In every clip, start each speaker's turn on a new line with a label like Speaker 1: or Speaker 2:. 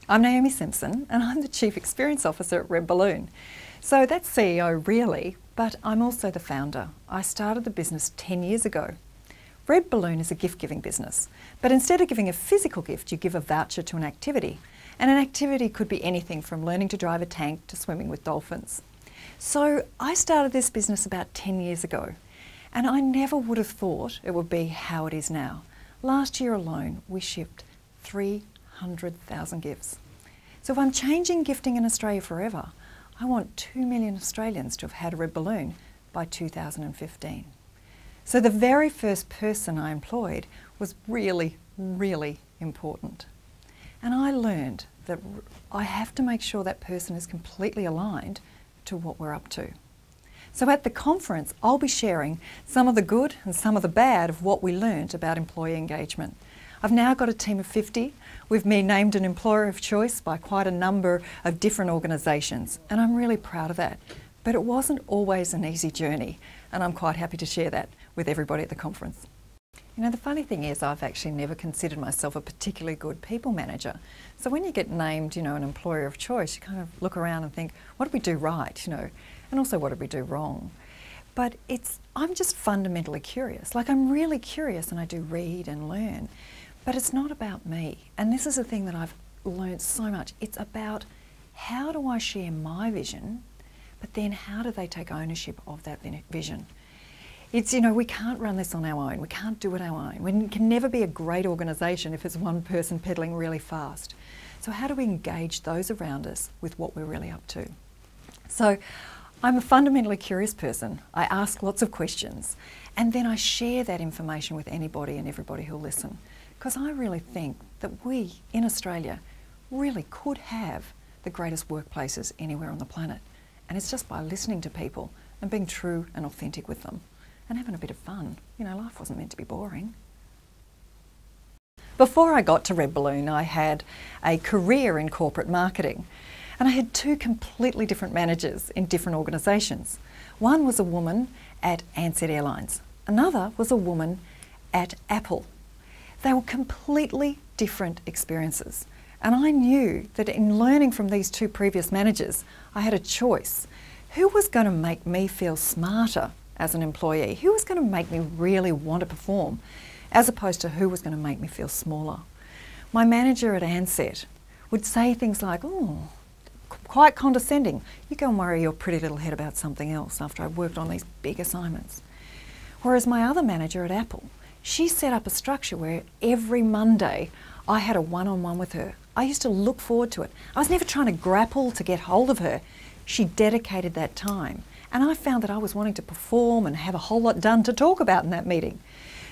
Speaker 1: I'm Naomi Simson and I'm the Chief Experience Officer at Redballoon. So that's CEO really, but I'm also the founder. I started the business 10 years ago. Redballoon is a gift-giving business, but instead of giving a physical gift, you give a voucher to an activity. And an activity could be anything from learning to drive a tank to swimming with dolphins. So I started this business about 10 years ago, and I never would have thought it would be how it is now. Last year alone, we shipped 300,000 gifts. So if I'm changing gifting in Australia forever, I want 2 million Australians to have had a Redballoon by 2015. So the very first person I employed was really, really important. And I learned that I have to make sure that person is completely aligned to what we're up to. So at the conference, I'll be sharing some of the good and some of the bad of what we learned about employee engagement. I've now got a team of 50. We've been named an employer of choice by quite a number of different organisations, and I'm really proud of that. But it wasn't always an easy journey, and I'm quite happy to share that with everybody at the conference. You know, the funny thing is I've actually never considered myself a particularly good people manager. So when you get named, you know, an employer of choice, you kind of look around and think, what did we do right, you know, and also what did we do wrong? But I'm just fundamentally curious. Like, I'm really curious and I do read and learn, but it's not about me. And this is the thing that I've learned so much. It's about how do I share my vision, but then how do they take ownership of that vision? It's, you know, we can't run this on our own. We can't do it on our own. We can never be a great organisation if it's one person pedaling really fast. So how do we engage those around us with what we're really up to? So I'm a fundamentally curious person. I ask lots of questions and then I share that information with anybody and everybody who'll listen. Because I really think that we in Australia really could have the greatest workplaces anywhere on the planet. And it's just by listening to people and being true and authentic with them and having a bit of fun. You know, life wasn't meant to be boring. Before I got to Redballoon, I had a career in corporate marketing. And I had two completely different managers in different organisations. One was a woman at Ansett Airlines. Another was a woman at Apple. They were completely different experiences. And I knew that in learning from these two previous managers, I had a choice. Who was going to make me feel smarter as an employee? Who was going to make me really want to perform, as opposed to who was going to make me feel smaller? My manager at Ansett would say things like, oh, quite condescending, you go and worry your pretty little head about something else after I worked on these big assignments. Whereas my other manager at Apple, she set up a structure where every Monday I had a one-on-one with her. I used to look forward to it. I was never trying to grapple to get hold of her. She dedicated that time. And I found that I was wanting to perform and have a whole lot done to talk about in that meeting.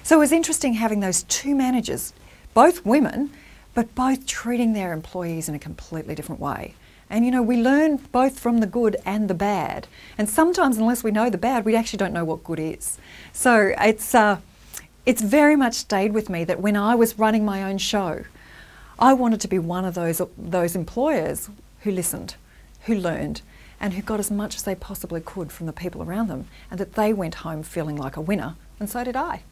Speaker 1: So it was interesting having those two managers, both women, but both treating their employees in a completely different way. And you know, we learn both from the good and the bad. And sometimes, unless we know the bad, we actually don't know what good is. So it's very much stayed with me that when I was running my own show, I wanted to be one of those employers who listened, who learned, and who got as much as they possibly could from the people around them, and that they went home feeling like a winner, and so did I.